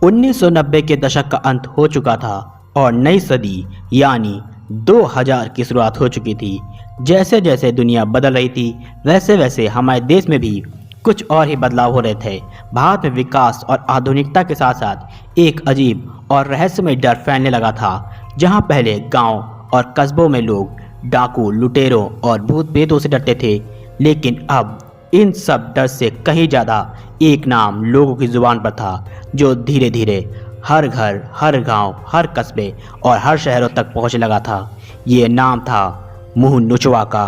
1990 के दशक का अंत हो चुका था और नई सदी यानी 2000 की शुरुआत हो चुकी थी। जैसे जैसे दुनिया बदल रही थी वैसे वैसे हमारे देश में भी कुछ और ही बदलाव हो रहे थे। भारत में विकास और आधुनिकता के साथ साथ एक अजीब और रहस्यमय डर फैलने लगा था। जहां पहले गांव और कस्बों में लोग डाकू, लुटेरों और भूत प्रेतों से डरते थे, लेकिन अब इन सब डर से कहीं ज़्यादा एक नाम लोगों की ज़ुबान पर था जो धीरे धीरे हर घर, हर गांव, हर कस्बे और हर शहरों तक पहुंचने लगा था। ये नाम था मुंह नोचवा का।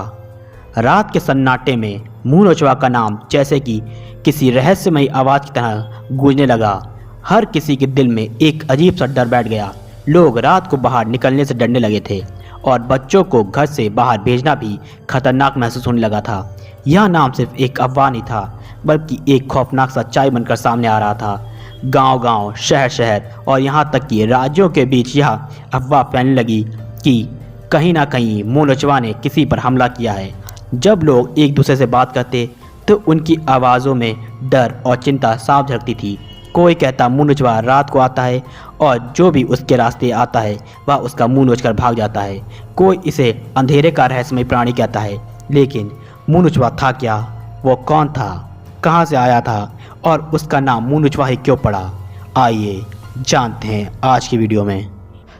रात के सन्नाटे में मुंह नोचवा का नाम जैसे कि किसी रहस्यमयी आवाज़ की तरह गूंजने लगा। हर किसी के दिल में एक अजीब सा डर बैठ गया। लोग रात को बाहर निकलने से डरने लगे थे और बच्चों को घर से बाहर भेजना भी खतरनाक महसूस होने लगा था। यह नाम सिर्फ एक अफवाह नहीं था बल्कि एक खौफनाक सच्चाई बनकर सामने आ रहा था। गांव-गांव, शहर-शहर और यहाँ तक कि राज्यों के बीच यह अफवाह फैलने लगी कि कहीं ना कहीं मुंह नोचवा ने किसी पर हमला किया है। जब लोग एक दूसरे से बात करते तो उनकी आवाज़ों में डर और चिंता साफ झलकती थी। कोई कहता मुंह नोचवा रात को आता है और जो भी उसके रास्ते आता है वह उसका मुंह नोचकर भाग जाता है। कोई इसे अंधेरे का रहस्यमय प्राणी कहता है। लेकिन मुंह नोचवा था क्या? वो कौन था, कहाँ से आया था और उसका नाम मुंह नोचवा ही क्यों पड़ा? आइए जानते हैं आज की वीडियो में।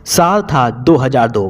साल था 2002।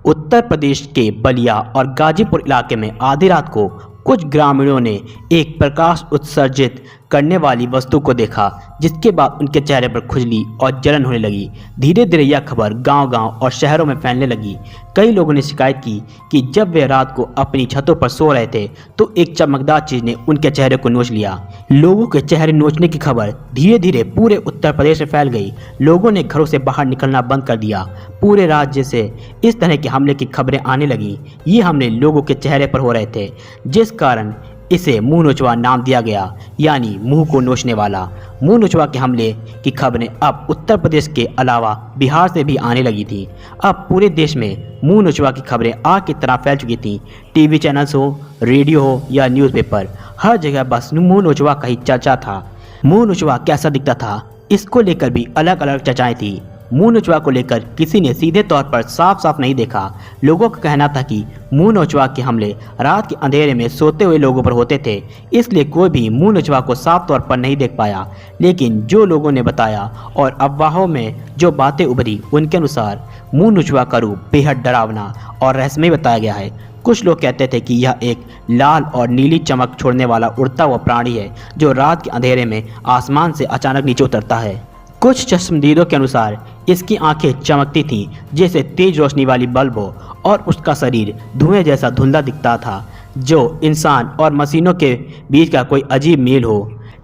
उत्तर प्रदेश के बलिया और गाजीपुर इलाके में आधी रात को कुछ ग्रामीणों ने एक प्रकाश उत्सर्जित करने वाली वस्तु को देखा, जिसके बाद उनके चेहरे पर खुजली और जलन होने लगी। धीरे धीरे यह खबर गांव-गांव और शहरों में फैलने लगी। कई लोगों ने शिकायत की कि जब वे रात को अपनी छतों पर सो रहे थे तो एक चमकदार चीज ने उनके चेहरे को नोच लिया। लोगों के चेहरे नोचने की खबर धीरे धीरे पूरे उत्तर प्रदेश में फैल गई। लोगों ने घरों से बाहर निकलना बंद कर दिया। पूरे राज्य से इस तरह के हमले की खबरें आने लगी। ये हमले लोगों के चेहरे पर हो रहे थे, जिस कारण इसे मुंह नोचवा नाम दिया गया, यानी मुंह को नोचने वाला। मुंह नोचवा के हमले की खबरें अब उत्तर प्रदेश के अलावा बिहार से भी आने लगी थी। अब पूरे देश में मुंह नोचवा की खबरें आग की तरह फैल चुकी थीं। टीवी चैनल्स हो, रेडियो हो या न्यूज़पेपर, हर जगह बस मुंह नोचवा का ही चर्चा था। मुंह नोचवा कैसा दिखता था, इसको लेकर भी अलग अलग चर्चाएं थी। मुंह नोचवा को लेकर किसी ने सीधे तौर पर साफ साफ नहीं देखा। लोगों का कहना था कि मुंह नोचवा के हमले रात के अंधेरे में सोते हुए लोगों पर होते थे, इसलिए कोई भी मुंह नोचवा को साफ तौर पर नहीं देख पाया। लेकिन जो लोगों ने बताया और अफवाहों में जो बातें उभरी, उनके अनुसार मुंह नोचवा का रूप बेहद डरावना और रहस्यमय बताया गया है। कुछ लोग कहते थे कि यह एक लाल और नीली चमक छोड़ने वाला उड़ता हुआ प्राणी है जो रात के अंधेरे में आसमान से अचानक नीचे उतरता है। कुछ चश्मदीदों के अनुसार इसकी आंखें चमकती थीं जैसे तेज रोशनी वाली बल्ब हो और उसका शरीर धुएं जैसा धुंधला दिखता था, जो इंसान और मशीनों के बीच का कोई अजीब मेल हो।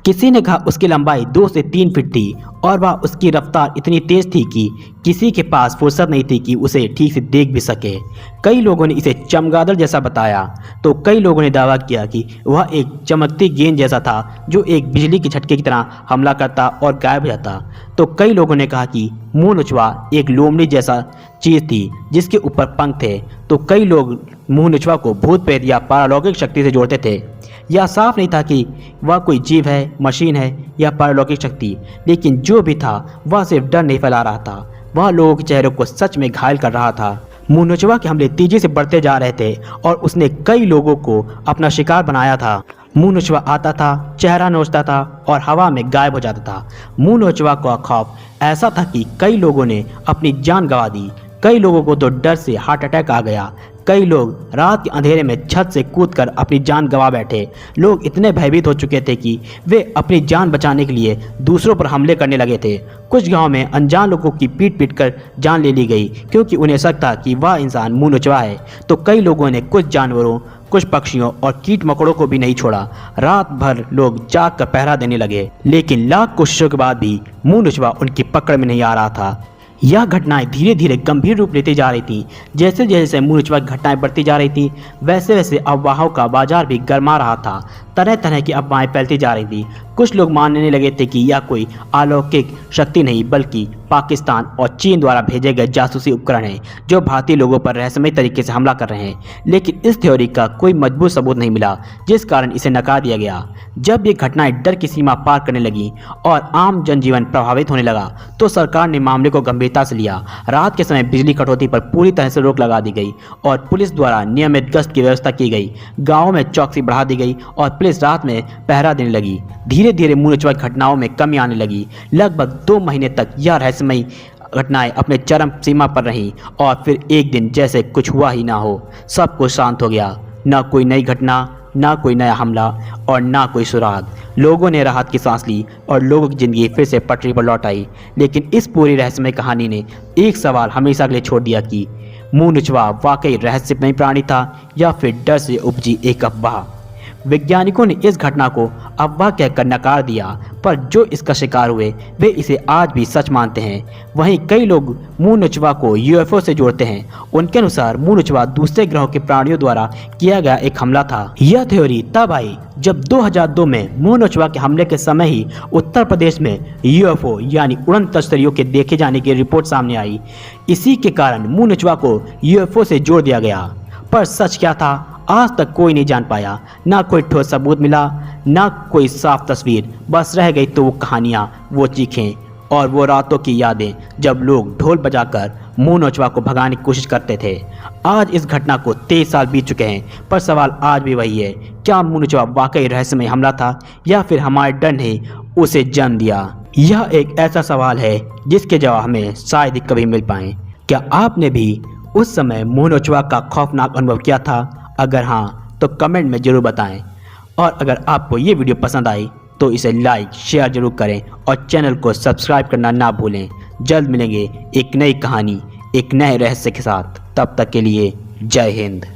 किसी ने कहा उसकी लंबाई 2 से 3 फीट थी और वह उसकी रफ्तार इतनी तेज थी कि किसी के पास फुर्सत नहीं थी कि उसे ठीक से देख भी सके। कई लोगों ने इसे चमगादड़ जैसा बताया तो कई लोगों ने दावा किया कि वह एक चमकती गेंद जैसा था जो एक बिजली के झटके की तरह हमला करता और गायब हो जाता। तो कई लोगों ने कहा कि मुंह नोचवा एक लोमड़ी जैसा चीज़ थी जिसके ऊपर पंख थे। तो कई लोग मुंह नोचवा को भूत प्रेत या पारलौकिक शक्ति से जोड़ते थे। यह साफ नहीं था कि वह कोई जीव है, मशीन है या पारलौकिक शक्ति, लेकिन जो भी था वह सिर्फ डर नहीं फैला रहा था, वह लोगों के चेहरों को सच में घायल कर रहा था। मुंह नोचवा के हमले तेजी से बढ़ते जा रहे थे और उसने कई लोगों को अपना शिकार बनाया था। मुंह नोचवा आता था, चेहरा नोचता था और हवा में गायब हो जाता था। मुंह नोचवा का खौफ ऐसा था कि कई लोगों ने अपनी जान गंवा दी। कई लोगों को तो डर से हार्ट अटैक आ गया। कई लोग रात के अंधेरे में छत से कूदकर अपनी जान गंवा बैठे। लोग इतने भयभीत हो चुके थे कि वे अपनी जान बचाने के लिए दूसरों पर हमले करने लगे थे। कुछ गांव में अनजान लोगों की पीट पीट कर जान ले ली गई क्योंकि उन्हें शक था कि वह इंसान मुंह नोचवा है। तो कई लोगों ने कुछ जानवरों, कुछ पक्षियों और कीट मकोड़ों को भी नहीं छोड़ा। रात भर लोग जाग कर पहरा देने लगे, लेकिन लाख कोशिशों के बाद भी मुंह नोचवा उनकी पकड़ में नहीं आ रहा था। यह घटनाएं धीरे धीरे गंभीर रूप लेती जा रही थी। जैसे जैसे मुंह नोचवा की घटनाएं बढ़ती जा रही थी वैसे वैसे अफवाहों का बाजार भी गर्मा रहा था। तरह तरह की अफवाहें फैलती जा रही थी। कुछ लोग मानने लगे थे कि यह कोई अलौकिक शक्ति नहीं बल्कि पाकिस्तान और चीन द्वारा भेजे गए जासूसी उपकरण हैं जो भारतीय लोगों पर रहस्यमय तरीके से हमला कर रहे हैं। लेकिन इस थ्योरी का कोई मजबूत सबूत नहीं मिला, जिस कारण इसे नकार दिया गया। जब ये घटनाएं डर की सीमा पार करने लगी और आम जनजीवन प्रभावित होने लगा तो सरकार ने मामले को गंभीरता से लिया। रात के समय बिजली कटौती पर पूरी तरह से रोक लगा दी गई और पुलिस द्वारा नियमित गश्त की व्यवस्था की गई। गाँव में चौकसी बढ़ा दी गई और पुलिस रात में पहरा देने लगी। धीरे धीरे मुंह नोचवा घटनाओं में कमी आने लगी। लगभग 2 महीने तक यह रहस्यमयी घटनाएं अपने चरम सीमा पर रहीं और फिर एक दिन जैसे कुछ हुआ ही ना हो, सब कुछ शांत हो गया। न कोई नई घटना, ना कोई नया हमला और ना कोई सुराग। लोगों ने राहत की सांस ली और लोगों की ज़िंदगी फिर से पटरी पर लौट आई। लेकिन इस पूरी रहस्यमय कहानी ने एक सवाल हमेशा के लिए छोड़ दिया कि मुंह नोचवा वाकई रहस्यमय प्राणी था या फिर डर से उपजी एक अफवाह। वैज्ञानिकों ने इस घटना को अफवाह कहकर नकार दिया, पर जो इसका शिकार हुए वे इसे आज भी सच मानते हैं। वहीं कई लोग मुंह नोचवा को यूएफओ से जोड़ते हैं। उनके अनुसार मुंह नोचवा दूसरे ग्रहों के प्राणियों द्वारा किया गया एक हमला था। यह थ्योरी तब आई जब 2002 में मुंह नोचवा के हमले के समय ही उत्तर प्रदेश में यूएफओ यानी उड़न तस्करियों के देखे जाने की रिपोर्ट सामने आई। इसी के कारण मुंह नोचवा को यूएफओ से जोड़ दिया गया। पर सच क्या था, आज तक कोई नहीं जान पाया। ना कोई ठोस सबूत मिला, ना कोई साफ तस्वीर। बस रह गई तो वो कहानियाँ, वो चीखें और वो रातों की यादें जब लोग ढोल बजाकर मुंह नोचवा को भगाने की कोशिश करते थे। आज इस घटना को 23 साल बीत चुके हैं, पर सवाल आज भी वही है, क्या मुंह नोचवा वाकई रहस्यमय हमला था या फिर हमारे डर ने उसे जन्म दिया? यह एक ऐसा सवाल है जिसके जवाब हमें शायद ही कभी मिल पाए। क्या आपने भी उस समय मुंह नोचवा का खौफनाक अनुभव किया था? अगर हाँ तो कमेंट में ज़रूर बताएं। और अगर आपको ये वीडियो पसंद आई तो इसे लाइक शेयर जरूर करें और चैनल को सब्सक्राइब करना ना भूलें। जल्द मिलेंगे एक नई कहानी, एक नए रहस्य के साथ। तब तक के लिए जय हिंद।